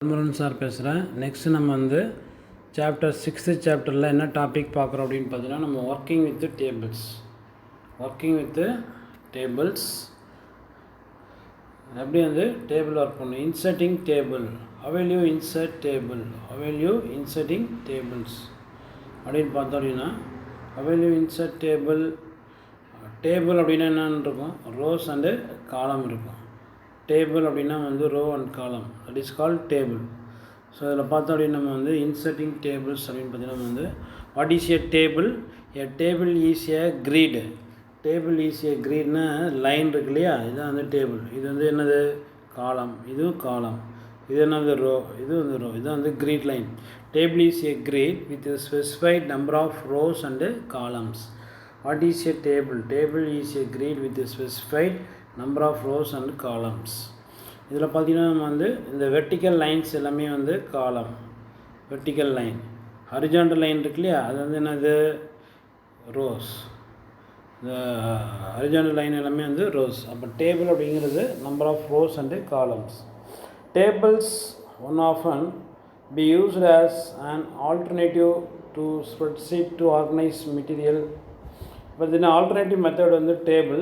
Murugan sir பேசுகிறேன். Next நம்ம வந்து சாப்டர் 6th சாப்டரில் என்ன டாபிக் பார்க்குறோம் அப்படின்னு பார்த்தீங்கன்னா, நம்ம ஒர்க்கிங் வித் டேபிள்ஸ் எப்படி வந்து டேபிள் ஒர்க் பண்ணணும். Inserting table, you inserting tables அப்படின்னு பார்த்தோம் அப்படின்னா, யூ இன்சர்ட் டேபிள் அப்படின்னா என்னென்னு இருக்கும், ரோஸ் அண்டு காலம் இருக்கும். டேபிள் அப்படின்னா வந்து row and column, that is called table. So இதில் பார்த்தோம் அப்படின்னு நம்ம வந்து இன்சர்ட்டிங் டேபிள்ஸ் அப்படின்னு பார்த்தீங்கன்னா நம்ம வந்து what is a table is a grid. Table is a கிரீட்னா லைன் இருக்கு இல்லையா, இதுதான் வந்து டேபிள். இது வந்து என்னது காலம், இதுவும் காலம். இது என்னது ரோ, இது வந்து ரோ. இதுதான் வந்து grid line. Table is a grid with specified number of rows and columns. What is a table is a grid with specified number of rows and columns. இதில் பார்த்திங்கன்னா நம்ம வந்து இந்த வெர்டிக்கல் லைன்ஸ் எல்லாமே வந்து காலம், வெர்டிக்கல் லைன். ஹரிஜாண்டல் லைன் இருக்கு இல்லையா, அது வந்து என்னது ரோஸ். இந்த ஹரிஜாண்டல் லைன் எல்லாமே வந்து ரோஸ். அப்போ டேபிள் அப்படிங்கிறது number of rows and columns. Tables one often be used as an alternative to spreadsheet to organize material. பார்த்தீங்கன்னா ஆல்டர்னேட்டிவ் மெத்தட் வந்து டேபிள்.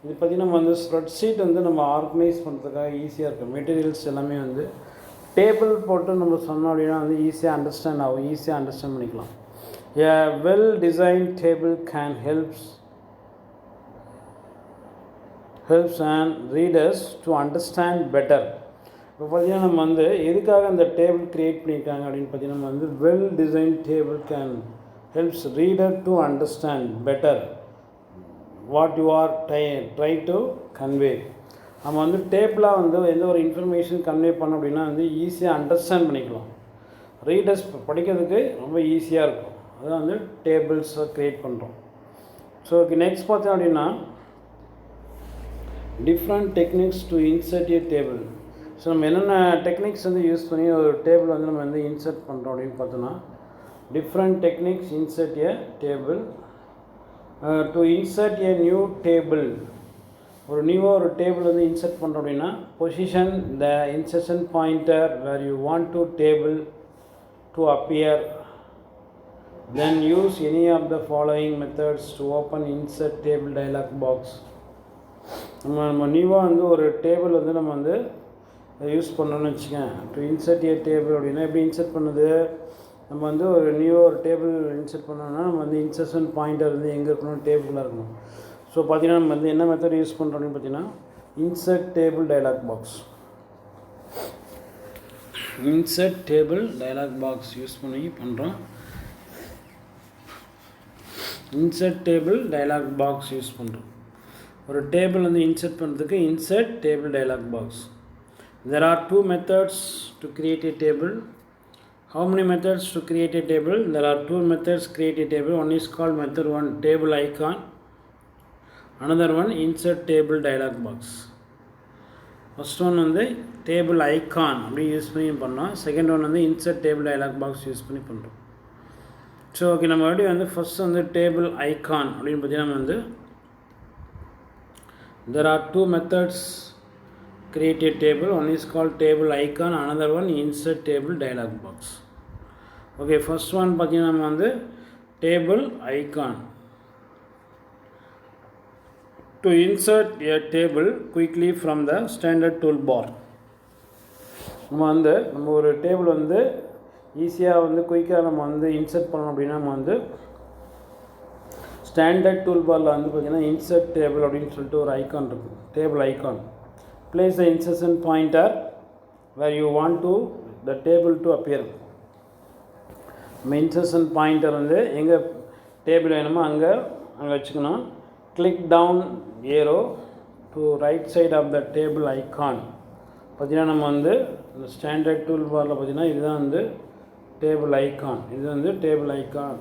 இது பார்த்திங்கன்னா நம்ம வந்து ஸ்ப்ரெட்ஷீட் வந்து நம்ம ஆர்கனைஸ் பண்ணுறதுக்காக ஈஸியாக இருக்கும். மெட்டீரியல்ஸ் எல்லாமே வந்து டேபிள் போட்டு நம்ம சொன்னோம் அப்படின்னா வந்து ஈஸியாக அண்டர்ஸ்டாண்ட் ஆகும், ஈஸியாக அண்டர்ஸ்டாண்ட் பண்ணிக்கலாம். A well designed table can helps and readers to understand better. இப்போ பார்த்திங்கன்னா நம்ம வந்து எதுக்காக அந்த டேபிள் க்ரியேட் பண்ணியிருக்காங்க அப்படின்னு பார்த்திங்கன்னா நம்ம வந்து well design table can helps reader to understand better what you are try to convey. நம்ம வந்து டேபிளாக வந்து எந்த ஒரு இன்ஃபர்மேஷன் கன்வே பண்ணோம் அப்படின்னா வந்து ஈஸியாக அண்டர்ஸ்டாண்ட் பண்ணிக்கலாம். ரீடர்ஸ் படிக்கிறதுக்கு ரொம்ப ஈஸியாக இருக்கும். அதுதான் வந்து டேபிள்ஸை க்ரியேட் பண்ணுறோம். ஸோ நெக்ஸ்ட் பார்த்தோம் அப்படின்னா different techniques to insert a table. So நம்ம என்னென்ன டெக்னிக்ஸ் வந்து யூஸ் பண்ணி ஒரு டேபிள் வந்து நம்ம வந்து இன்சர்ட் பண்ணுறோம் அப்படின்னு பார்த்தோன்னா, different techniques insert a table. To insert a new table, ஒரு நியூவாக ஒரு டேபிள் வந்து இன்சர்ட் பண்ணுறோம் அப்படின்னா, position the insertion pointer where you want to table to appear, then use any of the following methods to open insert table dialog box. நம்ம நியூவாக வந்து ஒரு டேபிள் வந்து நம்ம வந்து யூஸ் பண்ணணும்னு வச்சுக்கேன். டு இன்சர்ட் ஏ டேபிள் அப்படின்னா எப்படி இன்சர்ட் பண்ணுது, நம்ம வந்து ஒரு நியூவாக ஒரு டேபிள் இன்சர்ட் பண்ணோன்னா நம்ம வந்து இன்சர்ஷன் பாயிண்டர் வந்து எங்கே இருக்கணும், டேபிளாக இருக்கணும். ஸோ பார்த்திங்கன்னா நம்ம வந்து என்ன மெத்தட் யூஸ் பண்ணுறோம் அப்படின்னு பார்த்தீங்கன்னா insert table dialog box use பண்ணி பண்ணுறோம். Insert table dialog box use பண்ணுறோம். ஒரு டேபிள் வந்து இன்சர்ட் பண்ணுறதுக்கு insert table dialog box. There are two methods to create a table. How many methods to create a table? There are two methods to create a table. One is called method 1, table icon. Another one, insert table dialog box. First one வந்து table icon அப்படி use பண்ணி பண்ணோம். Second one வந்து insert table dialog box use பண்ணி பண்ணுறோம். So okay, நம்ம எப்படி வந்து ஃபஸ்ட் வந்து table icon அப்படின்னு பார்த்தீங்கன்னா வந்து there are two methods create a table. One is called table icon, another one insert table dialog box. Okay, first one பார்த்தீங்கன்னா நம்ம வந்து table icon. To insert a table quickly from the standard toolbar. நம்ம ஒரு table வந்து ஈஸியாக வந்து குயிக்காக நம்ம வந்து இன்சர்ட் பண்ணணும் அப்படின்னா நம்ம வந்து ஸ்டாண்டர்ட் டூல்பாரில் வந்து பார்த்திங்கன்னா இன்சர்ட் டேபிள் அப்படின்னு சொல்லிட்டு ஒரு ஐக்கான் இருக்கும், table icon. Place the insertion pointer where you want to the table to appear. Insertion pointer வந்து எங்கே டேபிள் வேணுமோ அங்கே வச்சுக்கணும். Click down arrow to right side of the table icon. பார்த்தீங்கன்னா நம்ம வந்து இந்த ஸ்டாண்டர்ட் டூல் பாரில் பார்த்தீங்கன்னா இதுதான் வந்து டேபிள் ஐக்கான். இது வந்து டேபிள் ஐக்கான்.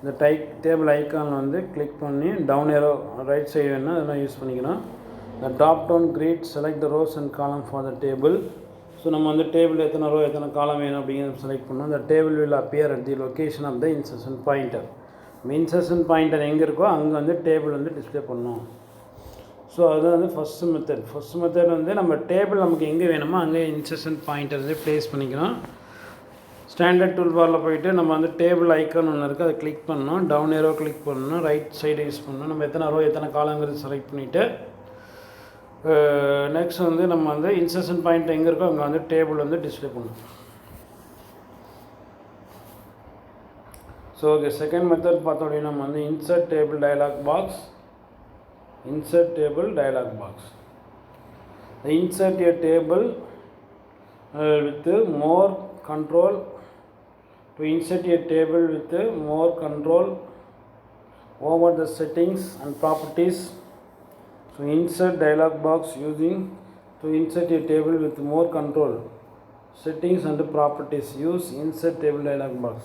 இந்த டேபிள் ஐக்கானில் வந்து கிளிக் பண்ணி டவுன் ஏரோ ரைட் சைடு வேணுன்னா அதெல்லாம் யூஸ் பண்ணிக்கணும். The drop down grid select the rows and column for the table. So நம்ம வந்து டேபிள் எத்தனை ரோ எத்தனை காலம் வேணும் அப்படிங்கிறத செலக்ட் பண்ணோம். The table will appear at the location of the insertion pointer. Insertion pointer எங்கே இருக்கோ அங்கே வந்து டேபிள் வந்து டிஸ்பிளே பண்ணணும். ஸோ அது வந்து ஃபஸ்ட்டு மெத்தட் வந்து நம்ம டேபிள் நமக்கு எங்கே வேணுமோ அங்கே இன்சர்ஷன் பாயிண்ட்டை வந்து ப்ளேஸ் பண்ணிக்கணும். ஸ்டாண்டர்ட் டூல் பாரில் போய்ட்டு நம்ம வந்து டேபிள் ஐக்கான் ஒன்று இருக்குது, அதை கிளிக் பண்ணணும். டவுன் ஏரோ கிளிக் பண்ணணும், ரைட் சைடு யூஸ் பண்ணணும். நம்ம எத்தனை ரோ எத்தனை காலங்கிறது செலக்ட் பண்ணிவிட்டு நெக்ஸ்ட் வந்து நம்ம வந்து இன்சர்ஷன் பாயிண்ட் எங்கே இருக்கோ அங்கே வந்து டேபிள் வந்து டிஸ்பிளே பண்ணணும். ஸோ ஓகே, செகண்ட் மெத்தட் பார்த்தோம் அப்படின்னா நம்ம வந்து insert table dialog box. Insert table dialog box. Insert a table with more control. To insert a table with more control over the settings and properties. So insert dialog box using to insert a table with more control, settings and properties. Use insert table dialog box.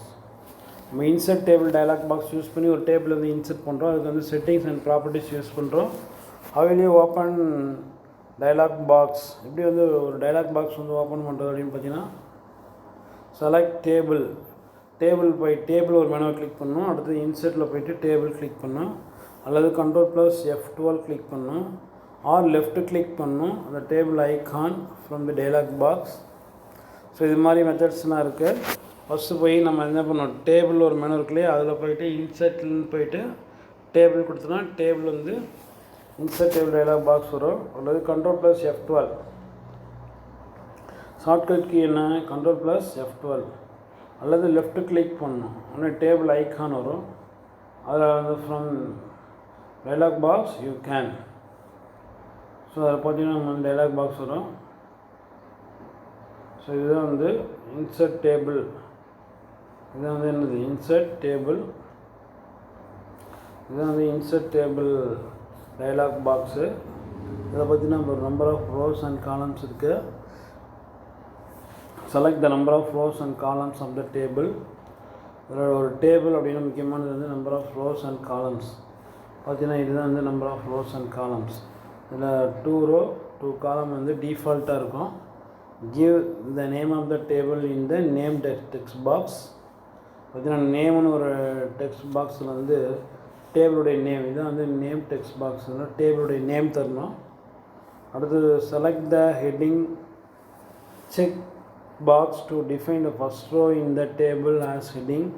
நம்ம insert table dialog box use பண்ணி ஒரு table வந்து insert பண்ணுறோம். அதுக்கு வந்து settings and properties use பண்ணுறோம். அவையிலேயே open dialog box. எப்படி வந்து ஒரு டயலாக் பாக்ஸ் வந்து ஓப்பன் பண்ணுறது அப்படின்னு பார்த்தீங்கன்னா, செலக்ட் டேபிள் ஒரு மெனுவை கிளிக் பண்ணணும். அடுத்து இன்சர்ட்டில் போய்ட்டு டேபிள் கிளிக் பண்ணணும், அல்லது Ctrl+F12 கிளிக் பண்ணணும், ஆர் லெஃப்ட் கிளிக் பண்ணணும் அந்த table icon from the dialog box. So இது மாதிரி மெத்தட்ஸ்லாம் இருக்குது. ஃபஸ்ட்டு போய் நம்ம என்ன பண்ணோம், டேபிள் ஒரு மெனு இருக்குல்லையே, அதில் போய்ட்டு இன்சர்ட்லன்னு போய்ட்டு டேபிள் கொடுத்தோன்னா டேபிள் வந்து இன்சர்ட் டேபிள் டயலாக் பாக்ஸ் வரும். அல்லது Ctrl+F12 ஷார்ட்கட் கீ என்ன, Ctrl+F12, அல்லது லெஃப்ட் கிளிக் பண்ணணும், உடனே டேபிள் ஐக்கான் வரும். அதில் வந்து from dialog box you can. So அதில் பார்த்தீங்கன்னா நம்ம டயலாக் பாக்ஸ் வரும். ஸோ இதுதான் வந்து இன்சர்ட் டேபிள். இதுதான் வந்து என்னது, இன்சர்ட் டேபிள். இதுதான் வந்து இன்சர்ட் டேபிள் டயலாக் பாக்ஸு. இதை பார்த்தீங்கன்னா ஒரு number of rows and columns இருக்குது. Select the number of rows and columns of the table. இதில் ஒரு டேபிள் அப்படின்னா முக்கியமானது வந்து number of rows and columns. பார்த்தீங்கன்னா இதுதான் வந்து number of rows and columns. இதில் 2 row 2 column வந்து டிஃபால்ட்டாக இருக்கும். Give the name of the table in the name text box. பார்த்தீங்கன்னா நேம்னு ஒரு டெக்ஸ்ட் பாக்ஸில் வந்து டேபிளுடைய நேம், இதான் வந்து நேம் டெக்ஸ்ட் பாக்ஸில் டேபிளுடைய நேம் தரணும். அடுத்தது select the heading check box to define the first row in the table as heading.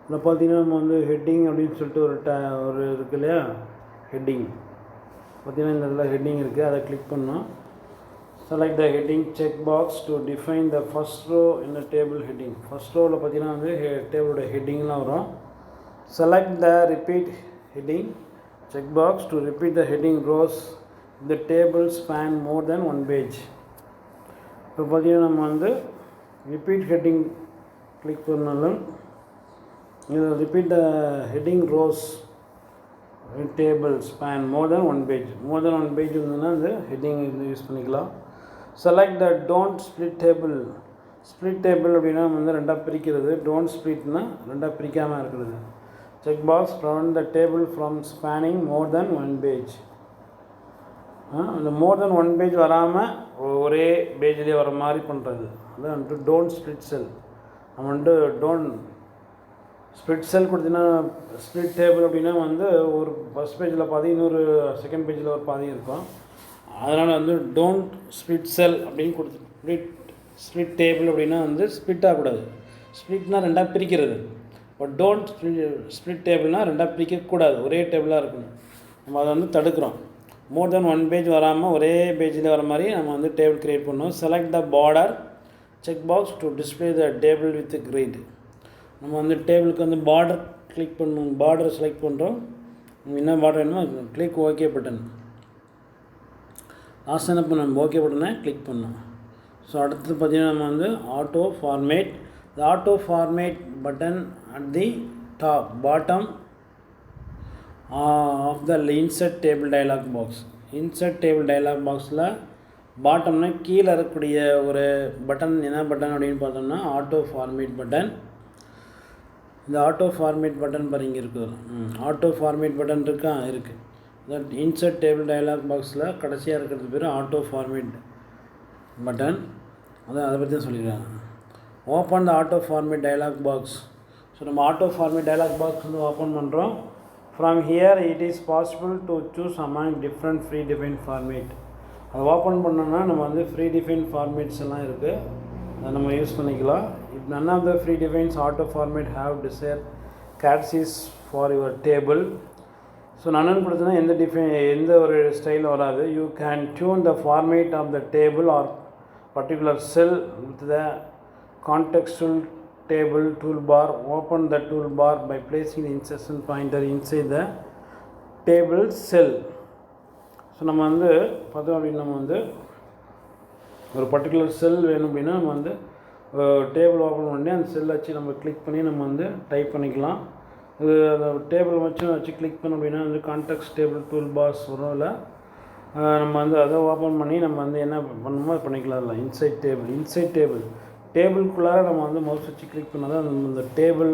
இதில் பார்த்தீங்கன்னா நம்ம வந்து ஹெட்டிங் அப்படின்னு சொல்லிட்டு ஒரு இருக்கு இல்லையா, ஹெட்டிங். பார்த்தீங்கன்னா இந்த இதில் ஹெட்டிங் இருக்குது, அதை கிளிக் பண்ணோம். Select the heading checkbox to define the first row in the table heading. First row la pathina வந்து table oda heading la varum. Select the repeat heading checkbox to repeat the heading rows if the table span more than one page. இப்போ pathina நம்ம வந்து repeat heading click பண்ணாலும் இது repeat the heading rows in table span more than one page. more than one page இருந்ததுன்னா அந்த heading use பண்ணிக்கலாம். Select the don't split table. Split table அப்படின்னா வந்து ரெண்டாக பிரிக்கிறது. டோன்ட் ஸ்ப்ளிட்னா ரெண்டாக பிரிக்காமல் இருக்கிறது. Check box prevent the table from spanning more then one page. அந்த மோர் தென் ஒன் பேஜ் வராமல் ஒரே பேஜ்லேயே வர மாதிரி பண்ணுறது. அதான் வந்துட்டு டோன்ட் ஸ்ப்ளிட் செல். நம்ம வந்துட்டு டோன்ட் ஸ்ப்ளிட் செல் கொடுத்தீங்கன்னா ஸ்ப்ளிட் டேபிள் அப்படின்னா வந்து ஒரு ஃபஸ்ட் பேஜில் பாதி, இன்னொரு செகண்ட் பேஜில் ஒரு பாதி இருக்கும். அதனால் வந்து டோன்ட் ஸ்ப்ளிட் செல் அப்படின்னு கொடுத்து ஸ்ப்ளிட் டேபிள் அப்படின்னா வந்து ஸ்ப்ளிட் ஆகக்கூடாது. ஸ்ப்ளிட்னால் ரெண்டாக பிரிக்கிறது. பட் டோன்ட் ஸ்ப்ளிட் டேபிள்னால் ரெண்டாக பிரிக்கக்கூடாது, ஒரே டேபிளாக இருக்கணும். நம்ம அதை வந்து தடுக்கிறோம். மோர் தென் ஒன் பேஜ் வராமல் ஒரே பேஜில் வர மாதிரி நம்ம வந்து டேபிள் க்ரியேட் பண்ணோம். Select the border check box to display the table with grid. நம்ம வந்து டேபிளுக்கு வந்து பார்டர் கிளிக் பண்ணணும். பார்டர் செலக்ட் பண்ணுறோம். என்ன பார்டர் வேணுமோ கிளிக் ஓகே பட்டன். லாஸ்ட் என்ன பண்ணோம், ஓகே பட்டனை கிளிக் பண்ணோம். ஸோ அடுத்தது பார்த்திங்கன்னா நம்ம வந்து auto format. The auto format button at the bottom of the insert table dialog box. இன்சர்ட் டேபிள் டயலாக் பாக்ஸில் பாட்டம்னா கீழே இருக்கக்கூடிய ஒரு பட்டன், என்ன பட்டன் அப்படின்னு பார்த்தோம்னா ஆட்டோ ஃபார்மேட் பட்டன். இந்த ஆட்டோ ஃபார்மேட் பட்டன் பாரு இங்கே இருக்குது. ஆட்டோ ஃபார்மேட் பட்டன் இருக்கா, இருக்குது. தட் இன்சர்ட் டேபிள் டயலாக் பாக்ஸில் கடைசியாக இருக்கிறது பேர் ஆட்டோ ஃபார்மேட் பட்டன். அதை பற்றி தான் சொல்லியிருக்காங்க. Open the auto format dialog box. So நம்ம ஆட்டோ ஃபார்மேட் டயலாக் பாக்ஸ் வந்து ஓப்பன் பண்ணுறோம். From here it is possible to choose among different predefined format. அதை ஓப்பன் பண்ணோன்னா நம்ம வந்து predefined formats எல்லாம் இருக்குது, அதை நம்ம யூஸ் பண்ணிக்கலாம். If none of the predefined auto format have desired categories for your table, so நன்னு கொடுத்தனா எந்த ஒரு ஸ்டைல் வராது. You can tune the format of the table or particular cell with the contextual table toolbar. Open the toolbar by placing the insertion pointer inside the table cell. So நம்ம வந்து பார்த்தோம் அப்படின்னா நம்ம வந்து ஒரு பர்டிகுலர் செல் வேணும் அப்படின்னா நம்ம வந்து டேபிள் ஓப்பன் பண்ணி அந்த செல் வச்சு நம்ம கிளிக் பண்ணி நம்ம வந்து டைப் பண்ணிக்கலாம். இது அந்த டேபிள் வச்சு கிளிக் பண்ணோம் அப்படின்னா வந்து கான்டெக்ஸ்ட் டேபிள் டூல் பாஸ் வரும். இல்லை நம்ம வந்து அதை ஓப்பன் பண்ணி நம்ம வந்து என்ன பண்ணணுமோ அது பண்ணிக்கலாம். இல்லை இன்சைட் டேபிள்குள்ளார நம்ம வந்து மவுஸ் வச்சு கிளிக் பண்ணால் தான் அந்த டேபிள்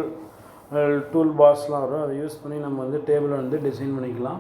டூல் பாஸ்லாம் வரும். அதை யூஸ் பண்ணி நம்ம வந்து டேபிளை வந்து டிசைன் பண்ணிக்கலாம்.